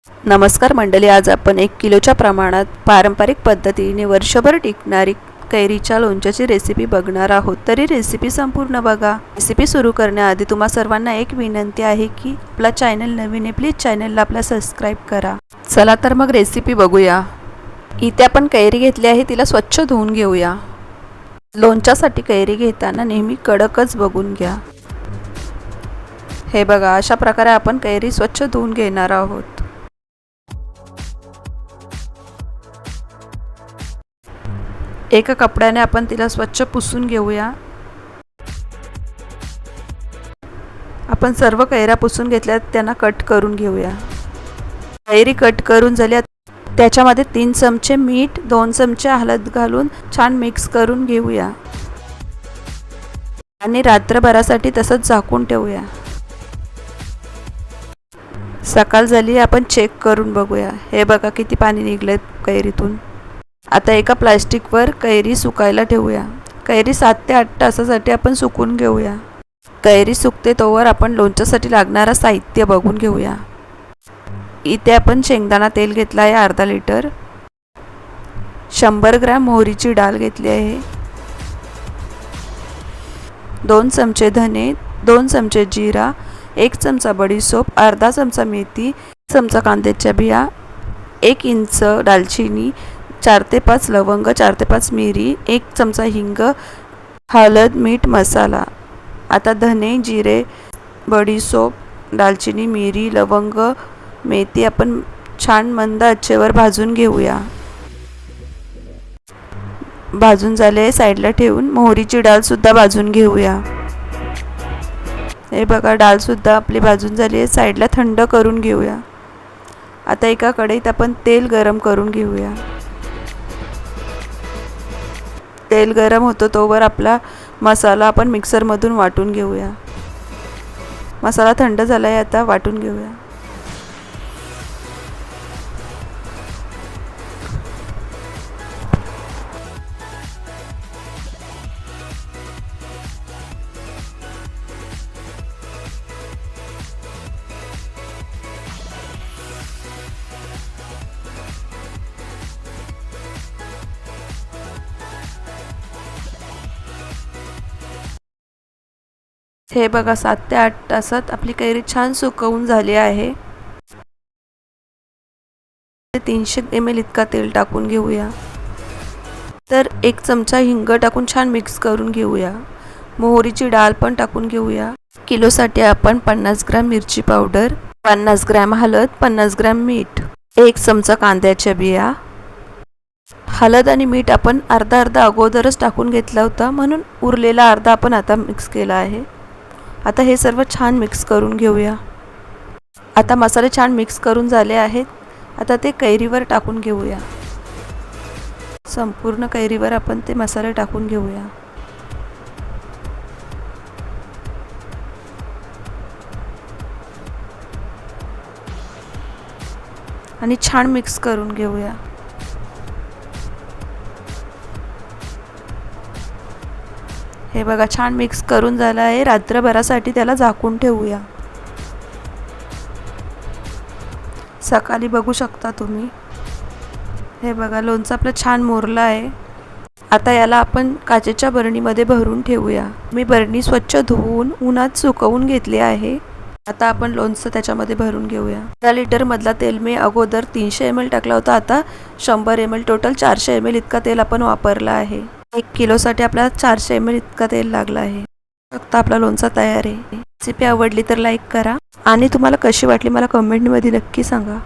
नमस्कार मंडळी, आज आपण 1 किलोच्या प्रमाणात पारंपरिक पद्धतीने वर्षभर टिकणारी कैरीच्या लोणच्याची रेसिपी बघणार आहोत. तरी रेसिपी संपूर्ण बघा. रेसिपी सुरू करण्याआधी तुम्हा सर्वांना एक विनंती आहे की आपला चॅनल नवीन आहे, प्लीज चॅनलला आपला सबस्क्राईब करा. चला तर मग रेसिपी बघूया. इथे आपण कैरी घेतली आहे, तिला स्वच्छ धुवून घेऊया. लोणच्यासाठी कैरी घेताना नेहमी कडकच बघून घ्या. हे बघा, अशा प्रकारे आपण कैरी स्वच्छ धुवून घेणार आहोत. एका कपड्याने आपण तिला स्वच्छ पुसून घेऊया. आपण सर्व कैऱ्या पुसून घेतल्या, त्यांना कट करून घेऊया. कैरी कट करून झाल्या, त्याच्यामध्ये 3 चमचे मीठ, 2 चमचे हळद घालून छान मिक्स करून घेऊया आणि रात्रभरासाठी तसंच झाकून ठेवूया. सकाळ झाली, आपण चेक करून बघूया. हे बघा किती पाणी निघले कैरीतून. आता एका प्लास्टिकवर कैरी सुकायला ठेवूया. कैरी 7 ते 8 तासासाठी आपण सुकून घेऊया. कैरी सुकते तोवर आपण लोणच्यासाठी लागणारा साहित्य बघून घेऊया. इथे आपण शेंगदाणा तेल घेतला आहे अर्धा लिटर. 100 ग्रॅम मोहरीची डाळ घेतली आहे. 2 चमचे धने, 2 चमचे जिरा, 1 चमचा बडीशोप, अर्धा चमचा मेथी, 1 चमचा कांद्याच्या बिया, 1 इंच दालचिनी, 4 ते 5 लवंग, 4 ते 5 मिरी, 1 चमचा हिंग, हळद, मीठ, मसाला. आता धने, जिरे, बडीशोप, दालचिनी, मिरी, लवंग, मेथी आपण छान मंद आचेवर भाजून घेऊया. भाजून झाले साईडला ठेवून मोहरीची डाळसुद्धा भाजून घेऊया. हे बघा, डाळसुद्धा आपली भाजून झाली आहे, साईडला थंड करून घेऊया. आता एका कढईत आपण तेल गरम करून घेऊया. तेल गरम होतो तोवर आपला मसाला आपण मिक्सरमधून वाटून घेऊया. मसाला थंड झाला आहे, आता वाटून घेऊया. हे बघा, 7 ते 8 तासात आपली कैरी छान सुकवून झाली आहे. 300 ml इतका तेल टाकून घेऊया. तर 1 चमचा हिंग टाकून छान मिक्स करून घेऊया. मोहरीची डाळ पण टाकून घेऊया. किलोसाठी आपण 50 ग्रॅम मिरची पावडर, 50 ग्रॅम हळद, 50 ग्रॅम मीठ, 1 चमचा कांद्याच्या बिया. हळद आणि मीठ आपण अर्धा अगोदरच टाकून घेतला होता, म्हणून उरलेला अर्धा आपण आता मिक्स केला आहे. आता हे सर्व छान मिक्स करून घेऊया. आता मसाले छान मिक्स करून झाले आहेत. आता ते कैरीवर टाकून घेऊया. संपूर्ण कैरीवर आपण ते मसाले टाकून घेऊया. आणि छान मिक्स करून घेऊया. हे बघा, छान मिक्स करून झालं आहे. रात्रभरासाठी त्याला झाकून ठेवूया. सकाळी बघू शकता तुम्ही. हे बघा, लोणचं आपलं छान मुरलं आहे. आता याला आपण काचेच्या बरणीमध्ये भरून ठेवूया. मी बरणी स्वच्छ धुवून उन्हात सुकवून घेतली आहे. आता आपण लोणचं त्याच्यामध्ये भरून घेऊया. 10 लिटर मधला तेल मी अगोदर 300 ml टाकला होता. आता 100 ml, टोटल 400 ml इतका तेल आपण वापरला आहे. 1 किलोसाठी आपल्याला 400 ml इतका तेल लागला आहे. फक्त आपला लोणचा तयार आहे. रेसिपी आवडली तर लाईक करा आणि तुम्हाला कशी वाटली मला कमेंटमध्ये नक्की सांगा.